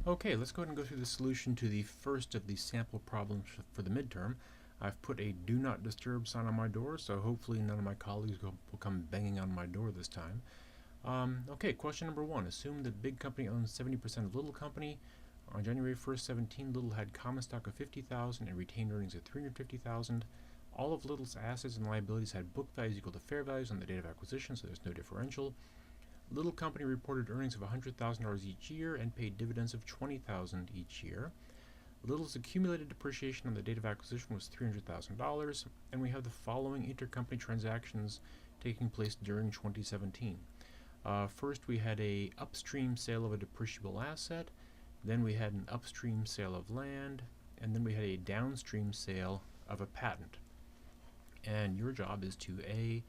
Okay, let's go ahead and go through the solution to the first of the sample problems for the midterm. I've put a do not disturb sign on my door, so hopefully none of my colleagues will come banging on my door this time. Okay, question number 1. Assume that big company owns 70% of little company. On January 1st, 17, Little had common stock of 50,000 and retained earnings of 350,000. All of Little's assets and liabilities had book values equal to fair values on the date of acquisition, so there's no differential. Little company reported earnings of $100,000 each year and paid dividends of $20,000 each year. Little's accumulated depreciation on the date of acquisition was $300,000, and we have the following intercompany transactions taking place during 2017. First, we had a upstream sale of a depreciable asset, then we had an upstream sale of land, and then we had a downstream sale of a patent. And your job is to A,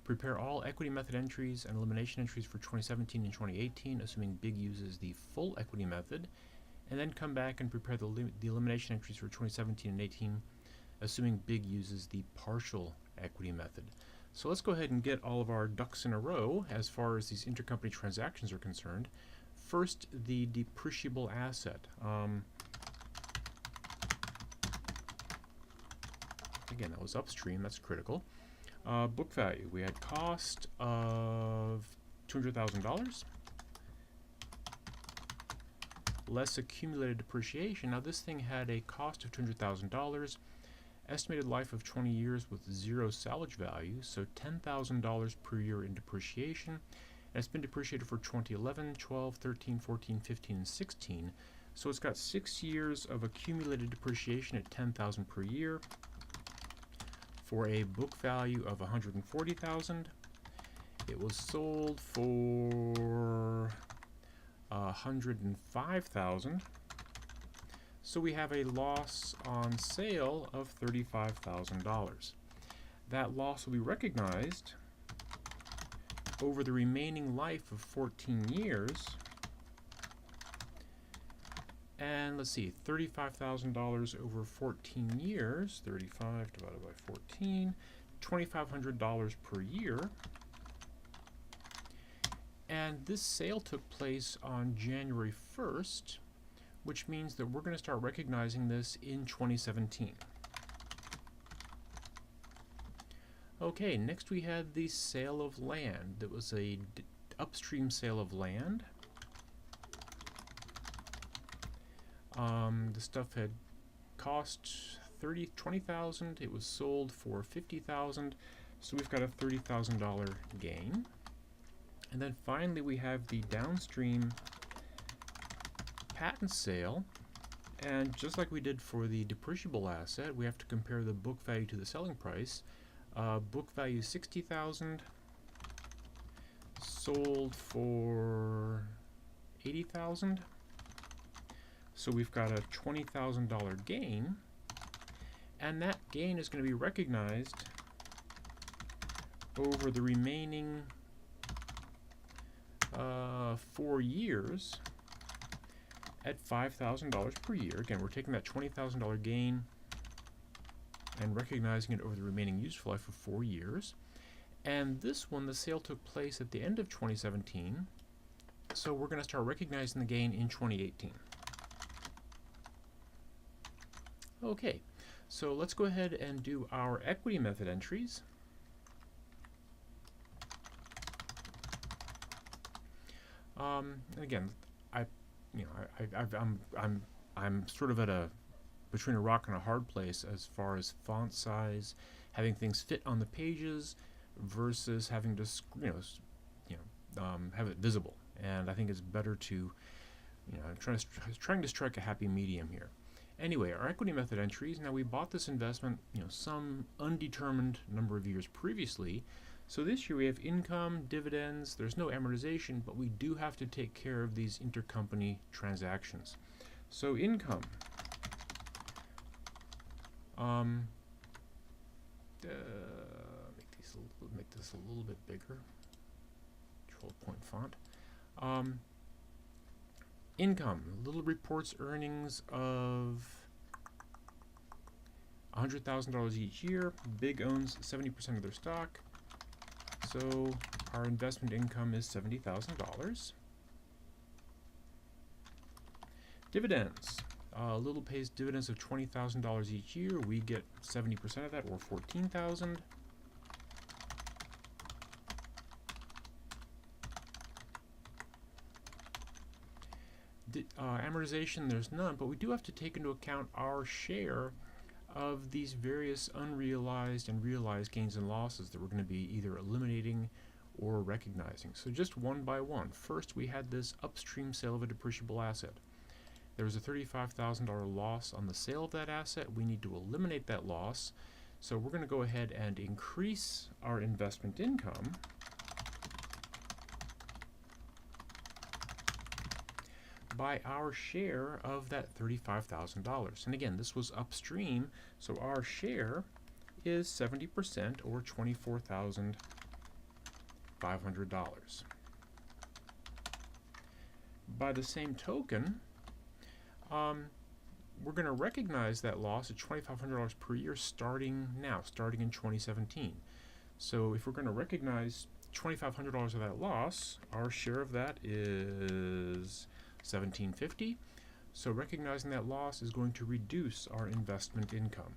prepare all equity method entries and elimination entries for 2017 and 2018, assuming big uses the full equity method, and then come back and prepare the elimination entries for 2017 and 18, assuming big uses the partial equity method. So let's go ahead and get all of our ducks in a row as far as these intercompany transactions are concerned. First, the depreciable asset. Again, that was upstream, that's critical. Book value, we had cost of $200,000 less accumulated depreciation. Now this thing had a cost of $200,000, estimated life of 20 years with 0 salvage value, so $10,000 per year in depreciation, and it's been depreciated for 2011, 12, 13, 14, 15, and 16, so it's got 6 years of accumulated depreciation at $10,000 per year, for a book value of $140,000. It was sold for $105,000. So we have a loss on sale of $35,000. That loss will be recognized over the remaining life of 14 years. And let's see, $35,000 over 14 years, 35 divided by 14, $2,500 per year. And this sale took place on January 1st, which means that we're going to start recognizing this in 2017. Okay, next we had the sale of land. That was a upstream sale of land. The stuff had cost $20,000. It was sold for $50,000, so we've got a $30,000 gain. And then finally we have the downstream patent sale, and just like we did for the depreciable asset, we have to compare the book value to the selling price. Book value $60,000, sold for $80,000. So we've got a $20,000 gain, and that gain is going to be recognized over the remaining 4 years at $5,000 per year. Again, we're taking that $20,000 gain and recognizing it over the remaining useful life of 4 years. And this one, the sale took place at the end of 2017, so we're going to start recognizing the gain in 2018. Okay, so let's go ahead and do our equity method entries. Again, I'm sort of between a rock and a hard place as far as font size, having things fit on the pages versus having to have it visible. And I think it's better to, I'm trying to strike a happy medium here. Anyway, our equity method entries, now we bought this investment, some undetermined number of years previously. So this year we have income, dividends, there's no amortization, but we do have to take care of these intercompany transactions. So income, make this a little bit bigger, 12-point font. Income, Little reports earnings of $100,000 each year. Big owns 70% of their stock, so our investment income is $70,000. Dividends. Little pays dividends of $20,000 each year. We get 70% of that, or $14,000. Amortization, there's none, but we do have to take into account our share of these various unrealized and realized gains and losses that we're going to be either eliminating or recognizing. So just one by one. First, we had this upstream sale of a depreciable asset. There was a $35,000 loss on the sale of that asset. We need to eliminate that loss. So we're going to go ahead and increase our investment income by our share of that $35,000. And again, this was upstream, so our share is 70%, or $24,500. By the same token, we're going to recognize that loss at $2,500 per year starting now, starting in 2017. So if we're going to recognize $2,500 of that loss, our share of that is $1,750. So recognizing that loss is going to reduce our investment income.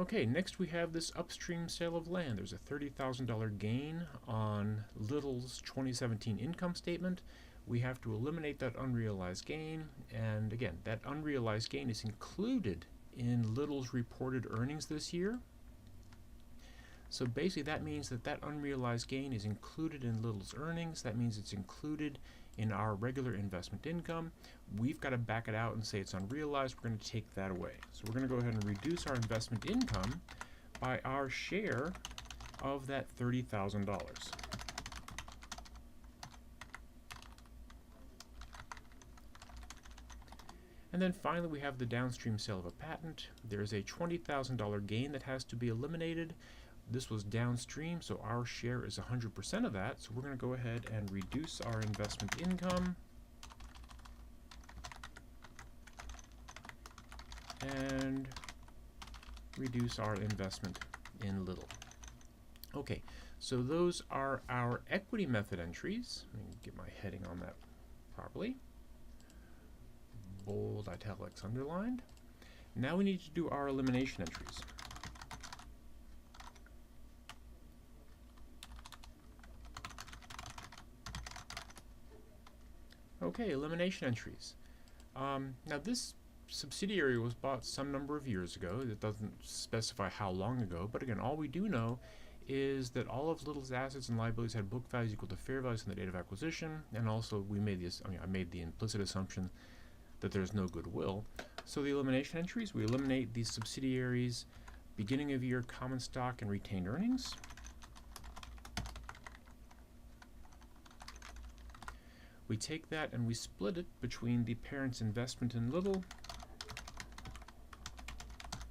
Okay, next we have this upstream sale of land. There's a $30,000 gain on Little's 2017 income statement. We have to eliminate that unrealized gain, and again, that unrealized gain is included in Little's reported earnings this year. So basically that means that that unrealized gain is included in Little's earnings. That means it's included in our regular investment income. We've got to back it out and say it's unrealized. We're going to take that away. So we're going to go ahead and reduce our investment income by our share of that $30,000. And then finally we have the downstream sale of a patent. There's a $20,000 gain that has to be eliminated. This was downstream, so our share is 100% of that. So we're going to go ahead and reduce our investment income and reduce our investment in Little. Okay, so those are our equity method entries. Let me get my heading on that properly. Bold, italics, underlined. Now we need to do our elimination entries. Okay, elimination entries. Now this subsidiary was bought some number of years ago. It doesn't specify how long ago, but again, all we do know is that all of Little's assets and liabilities had book values equal to fair values on the date of acquisition, and also we made this, I made the implicit assumption that there's no goodwill. So the elimination entries, we eliminate these subsidiaries' beginning of year common stock and retained earnings. We take that and we split it between the parent's investment in Little.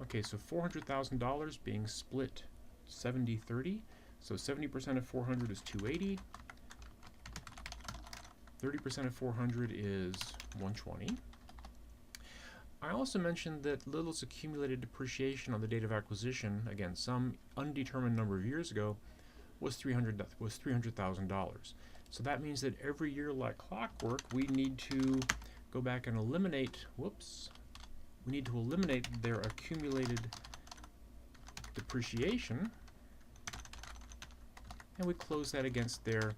Okay, so $400,000 being split 70-30. So 70% of 400 is 280. 30% of 400 is 120. I also mentioned that Little's accumulated depreciation on the date of acquisition, again, some undetermined number of years ago, was $300,000. So that means that every year, like clockwork, we need to go back and eliminate, we need to eliminate their accumulated depreciation, and we close that against their,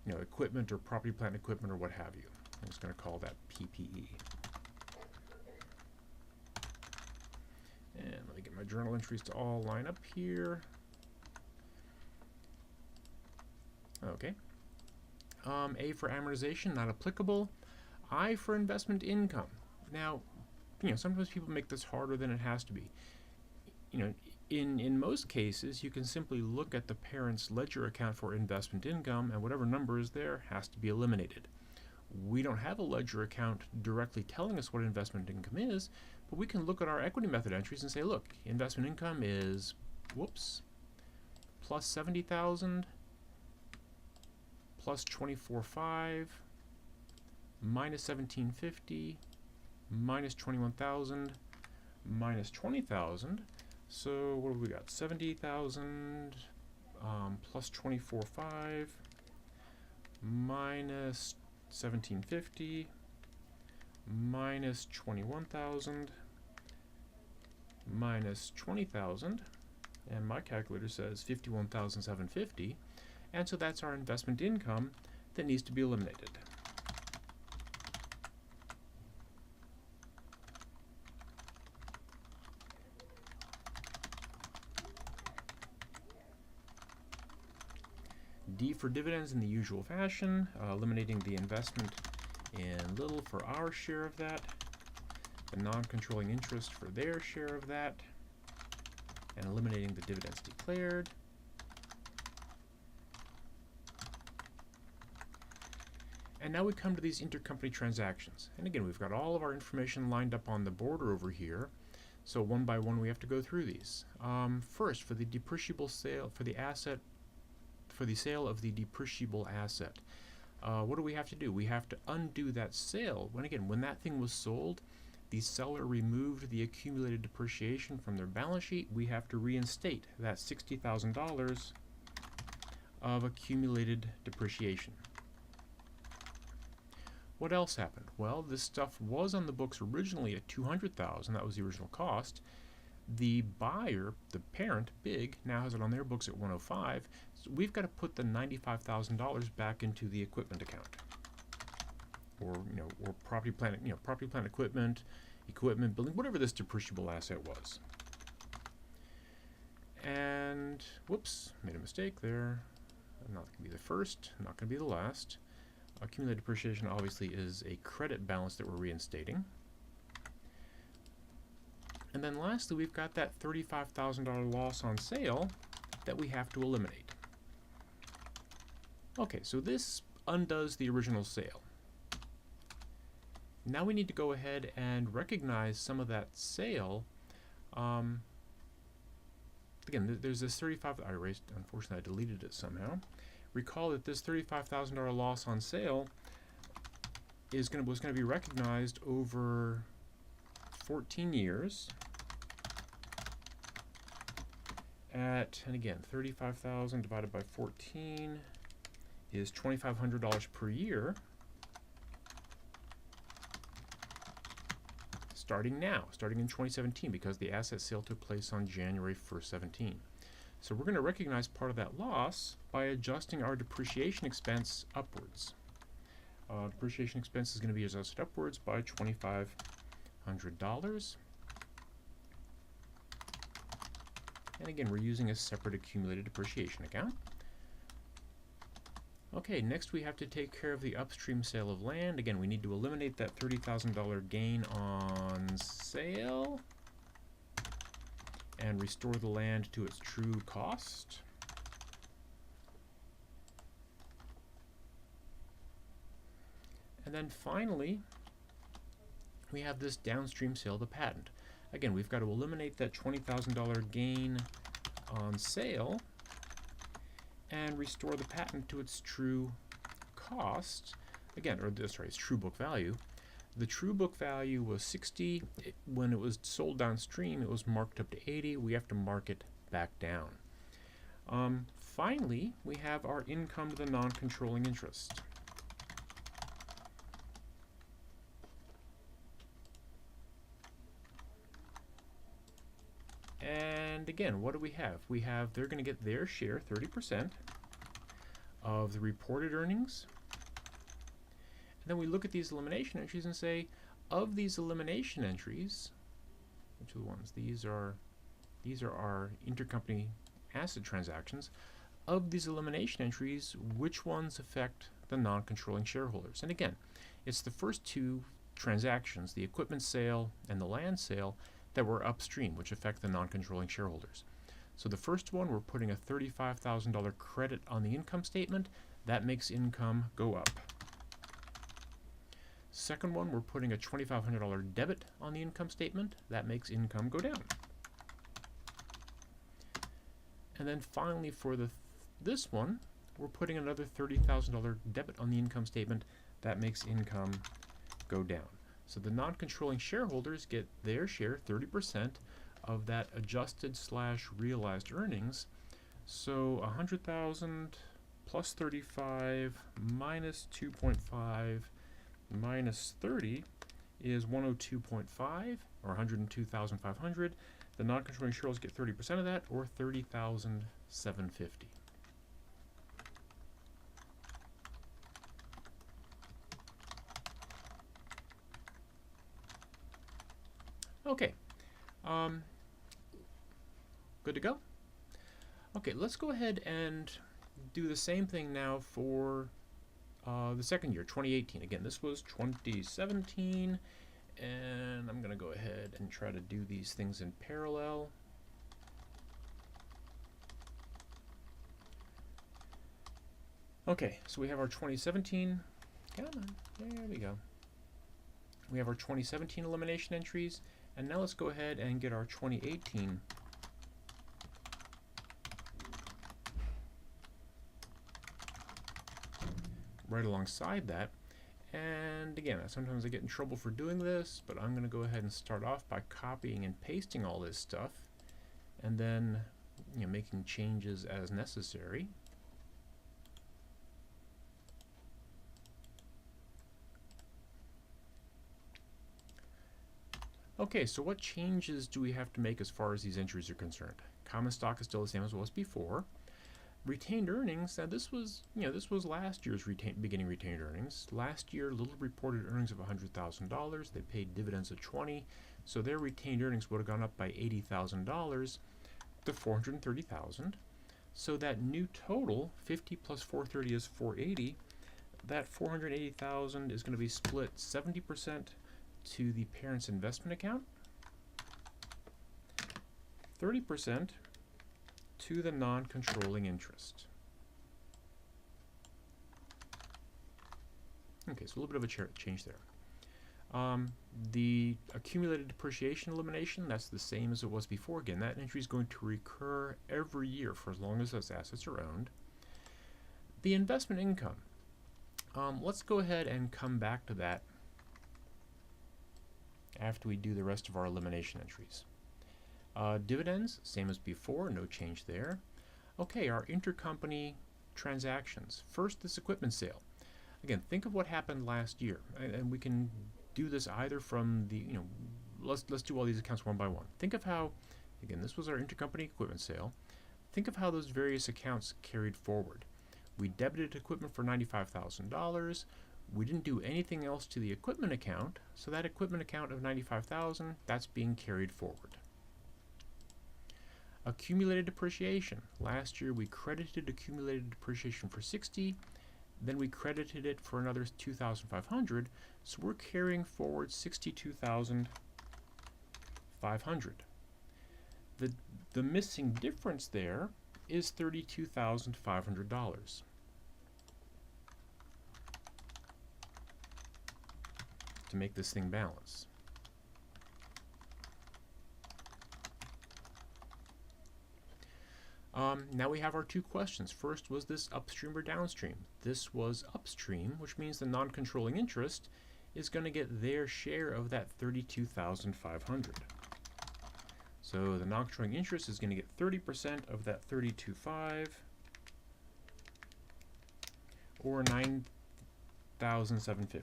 equipment or property, plant, equipment, or what have you. I'm just going to call that PPE. And let me get my journal entries to all line up here. Okay. A for amortization, not applicable. I for investment income. Now, sometimes people make this harder than it has to be. In most cases, you can simply look at the parent's ledger account for investment income, and whatever number is there has to be eliminated. We don't have a ledger account directly telling us what investment income is, but we can look at our equity method entries and say, look, investment income is, plus 70,000, plus 24,500 minus 1750 minus 21,000 minus 20,000. So what have we got? 70,000 plus 24,500 minus 1750 minus 21,000 minus 20,000, and my calculator says 51,750, and so that's our investment income that needs to be eliminated. D for dividends in the usual fashion, eliminating the investment in little for our share of that, the non-controlling interest for their share of that, and eliminating the dividends declared. And now we come to these intercompany transactions. And again, we've got all of our information lined up on the border over here. So one by one we have to go through these. First, for the depreciable sale, for the asset, for the sale of the depreciable asset, what do we have to do? We have to undo that sale. When that thing was sold, the seller removed the accumulated depreciation from their balance sheet. We have to reinstate that $60,000 of accumulated depreciation. What else happened? Well, this stuff was on the books originally at $200,000. That was the original cost. The buyer, the parent, Big, now has it on their books at $105,000. So we've got to put the $95,000 back into the equipment account, or property, plant, equipment, building, whatever this depreciable asset was. And whoops, made a mistake there. Not going to be the first, not going to be the last. Accumulated depreciation obviously is a credit balance that we're reinstating. And then lastly, we've got that $35,000 loss on sale that we have to eliminate. Okay, so this undoes the original sale. Now we need to go ahead and recognize some of that sale. Again, there's this I erased, unfortunately I deleted it somehow. Recall that this $35,000 loss on sale was going to be recognized over 14 years at, and again, 35,000 divided by 14 is $2,500 per year, starting in 2017, because the asset sale took place on January 1st, 17. So we're going to recognize part of that loss by adjusting our depreciation expense upwards. Depreciation expense is going to be adjusted upwards by $2,500. And again, we're using a separate accumulated depreciation account. Okay, next we have to take care of the upstream sale of land. Again, we need to eliminate that $30,000 gain on sale and restore the land to its true cost. And then finally, we have this downstream sale of the patent. Again, we've got to eliminate that $20,000 gain on sale and restore the patent to its true cost. Again, its true book value. The true book value was 60. When it was sold downstream, it was marked up to 80. We have to mark it back down. Finally, we have our income to the non-controlling interest. And again, what do we have? We have they're going to get their share, 30%, of the reported earnings. And then we look at these elimination entries and say, of these elimination entries, which are the ones? These are our intercompany asset transactions. Of these elimination entries, which ones affect the non-controlling shareholders? And again, it's the first two transactions, the equipment sale and the land sale, that were upstream, which affect the non-controlling shareholders. So the first one, we're putting a $35,000 credit on the income statement. That makes income go up. Second one, we're putting a $2,500 debit on the income statement. That makes income go down. And then finally, for this one, we're putting another $30,000 debit on the income statement. That makes income go down. So the non-controlling shareholders get their share, 30% of that adjusted / realized earnings. So 100,000 plus 35 minus 2.5 minus 30 is 102.5, or 102,500. The non-controlling shareholders get 30% of that, or 30,750. Okay, good to go? Okay, let's go ahead and do the same thing now for the second year, 2018. Again, this was 2017, and I'm going to go ahead and try to do these things in parallel. Okay, so we have our 2017, come on, there we go. We have our 2017 elimination entries, and now let's go ahead and get our 2018 right alongside that. And again, sometimes I get in trouble for doing this, but I'm going to go ahead and start off by copying and pasting all this stuff, and then making changes as necessary. Okay, so what changes do we have to make as far as these entries are concerned? Common stock is still the same as it was before. Retained earnings, now this was last year's beginning retained earnings. Last year, Little reported earnings of $100,000. They paid dividends of $20,000, so their retained earnings would have gone up by $80,000 to $430,000. So that new total, 50 plus 430 is 480. That 480,000 is going to be split 70% to the parent's investment account, 30% to the non-controlling interest. Okay, so a little bit of a change there. The accumulated depreciation elimination, that's the same as it was before. Again, that entry is going to recur every year for as long as those assets are owned. The investment income, let's go ahead and come back to that after we do the rest of our elimination entries. Dividends, same as before, no change there. Okay, our intercompany transactions. First, this equipment sale. Again, think of what happened last year, and we can do this either from the, let's do all these accounts one by one. Think of how, again, this was our intercompany equipment sale. Think of how those various accounts carried forward. We debited equipment for $95,000. We didn't do anything else to the equipment account, so that equipment account of $95,000, that's being carried forward. Accumulated depreciation. Last year we credited accumulated depreciation for $60,000, then we credited it for another $2,500, so we're carrying forward $62,500. The missing difference there is $32,500. To make this thing balance. Now we have our two questions. First, was this upstream or downstream? This was upstream, which means the non-controlling interest is going to get their share of that $32,500. So the non-controlling interest is going to get 30% of that $32,500, or $9,750.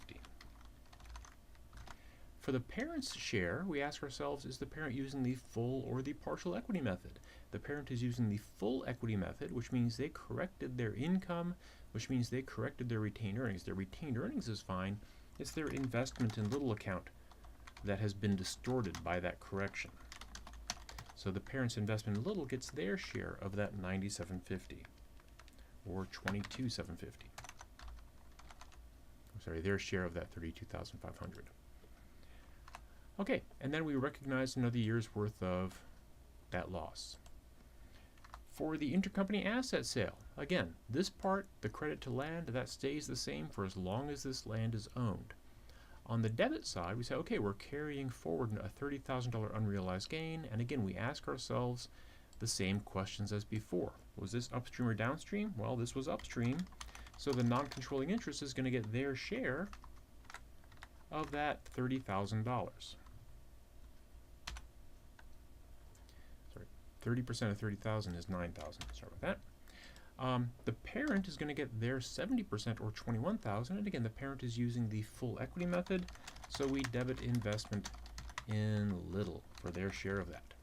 For the parent's share, we ask ourselves, is the parent using the full or the partial equity method? The parent is using the full equity method, which means they corrected their income, which means they corrected their retained earnings. Their retained earnings is fine. It's their investment in Little account that has been distorted by that correction. So the parent's investment in Little gets their share of that $9,750, or $22,750. Sorry, their share of that $32,500. Okay, and then we recognize another year's worth of that loss. For the intercompany asset sale, again, this part, the credit to land, that stays the same for as long as this land is owned. On the debit side, we say, okay, we're carrying forward a $30,000 unrealized gain, and again, we ask ourselves the same questions as before. Was this upstream or downstream? Well, this was upstream. So the non-controlling interest is going to get their share of that $30,000. Sorry, 30% of 30,000 is 9,000. Sorry about that. The parent is going to get their 70% or 21,000, and again, the parent is using the full equity method, so we debit investment in little for their share of that.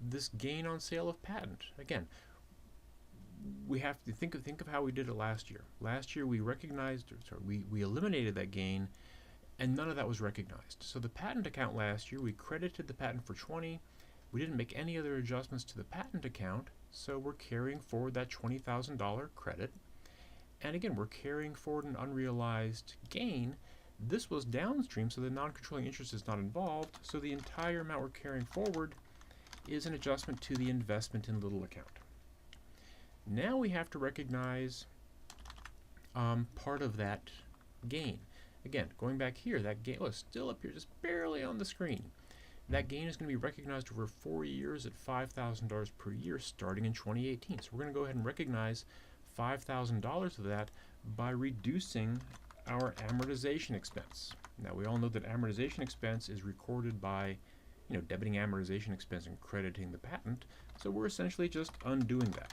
This gain on sale of patent, again, we have to think of how we did it last year. Last year we we eliminated that gain, and none of that was recognized. So the patent account last year, we credited the patent for 20. We didn't make any other adjustments to the patent account, so we're carrying forward that $20,000 credit. And again, we're carrying forward an unrealized gain. This was downstream, so the non-controlling interest is not involved, so the entire amount we're carrying forward is an adjustment to the investment in little account. Now we have to recognize part of that gain. Again, going back here, that gain was still up here, just barely on the screen. That gain is going to be recognized over 4 years at $5,000 per year starting in 2018. So we're going to go ahead and recognize $5,000 of that by reducing our amortization expense. Now we all know that amortization expense is recorded by, debiting amortization expense and crediting the patent. So we're essentially just undoing that.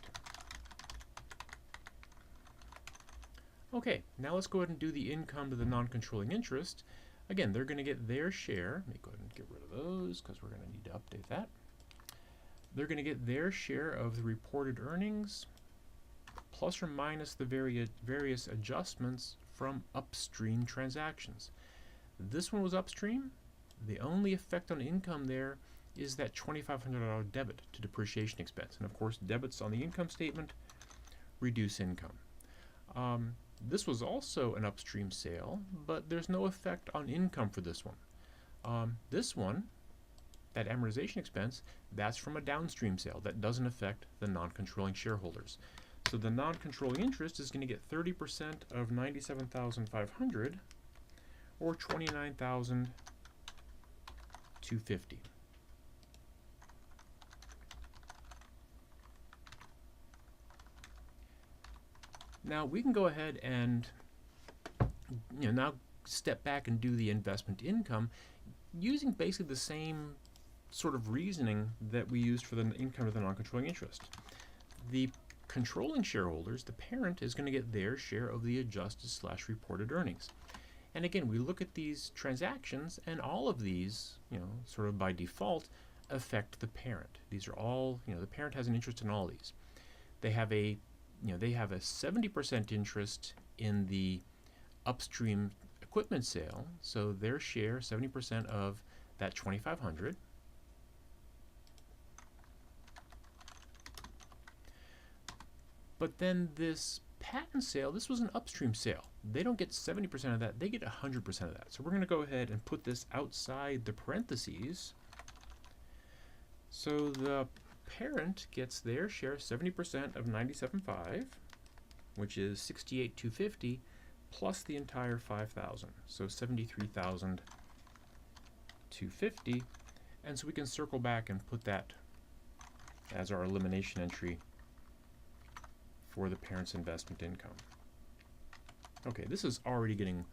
Okay, now let's go ahead and do the income to the non-controlling interest. Again, they're going to get their share. Let me go ahead and get rid of those because we're going to need to update that. They're going to get their share of the reported earnings plus or minus the various adjustments from upstream transactions. This one was upstream. The only effect on income there is that $2,500 debit to depreciation expense. And of course, debits on the income statement reduce income. This was also an upstream sale, but there's no effect on income for this one. This one, that amortization expense, that's from a downstream sale. That doesn't affect the non-controlling shareholders. So the non-controlling interest is going to get 30% of $97,500 or $29,250. Now we can go ahead and now step back and do the investment income using basically the same sort of reasoning that we used for the income of the non-controlling interest. The controlling shareholders, the parent, is going to get their share of the adjusted/reported earnings. And again, we look at these transactions, and all of these, sort of by default, affect the parent. These are all, the parent has an interest in all these. They have a 70% interest in the upstream equipment sale, so their share, 70% of that $2,500. But then this patent sale, this was an upstream sale. They don't get 70% of that, they get 100% of that. So we're going to go ahead and put this outside the parentheses. So the parent gets their share, 70% of $97,500, which is $68,250, plus the entire $5,000, so $73,250. And so we can circle back and put that as our elimination entry for the parent's investment income. Okay, this is already getting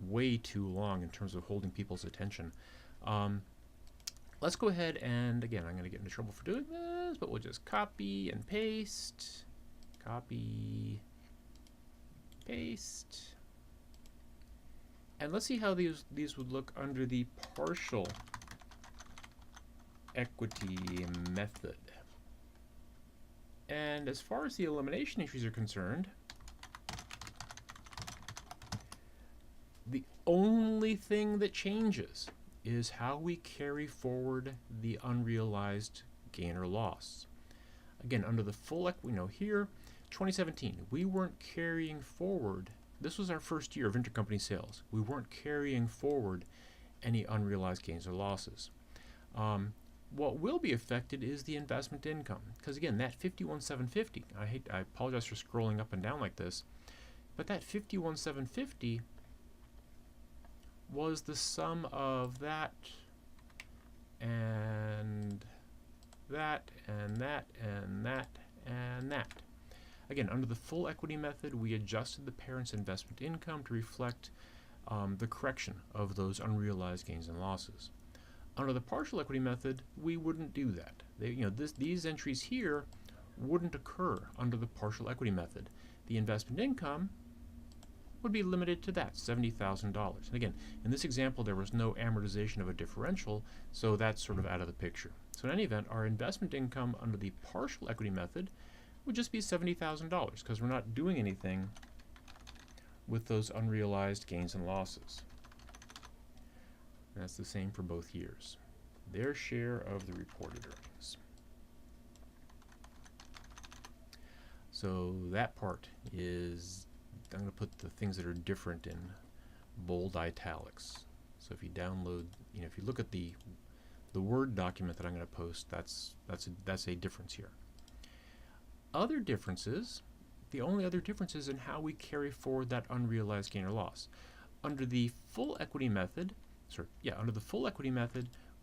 way too long in terms of holding people's attention. Let's go ahead and, again, I'm going to get into trouble for doing this, but we'll just copy and paste. Copy, paste. And let's see how these would look under the partial equity method. And as far as the elimination entries are concerned, the only thing that changes is how we carry forward the unrealized gain or loss. Again, under the full equity, here, 2017, we weren't carrying forward, this was our first year of intercompany sales. We weren't carrying forward any unrealized gains or losses. What will be affected is the investment income, because again, that 51,750, I apologize for scrolling up and down like this, but that 51,750 was the sum of that and that, and that, and that, and that. Again, under the full equity method, we adjusted the parent's investment income to reflect the correction of those unrealized gains and losses. Under the partial equity method, we wouldn't do that. These entries here wouldn't occur under the partial equity method. The investment income would be limited to that, $70,000. And again, in this example, there was no amortization of a differential, so that's sort of out of the picture. So in any event, our investment income under the partial equity method would just be $70,000 because we're not doing anything with those unrealized gains and losses. And that's the same for both years. Their share of the reported earnings. So that part is, I'm going to put the things that are different in bold italics. So if you download, if you look at the Word document that I'm going to post, that's a difference here. Other differences, the only other difference is in how we carry forward that unrealized gain or loss. Under the full equity method,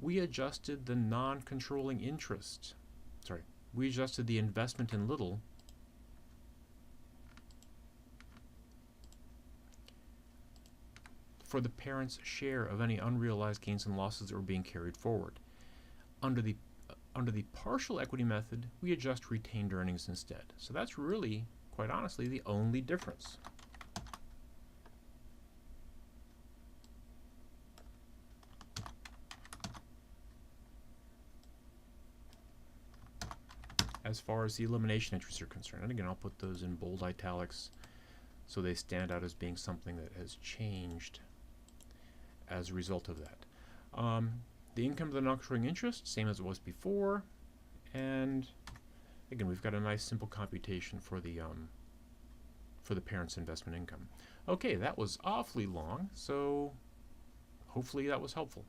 we adjusted the non-controlling interest. We adjusted the investment in little for the parent's share of any unrealized gains and losses that were being carried forward. Under the partial equity method, we adjust retained earnings instead. So that's really, quite honestly, the only difference. As far as the elimination entries are concerned, and again, I'll put those in bold italics so they stand out as being something that has changed as a result of that. The income of the non-controlling interest, same as it was before, and again, we've got a nice simple computation for the parent's investment income. Okay, that was awfully long, so hopefully that was helpful.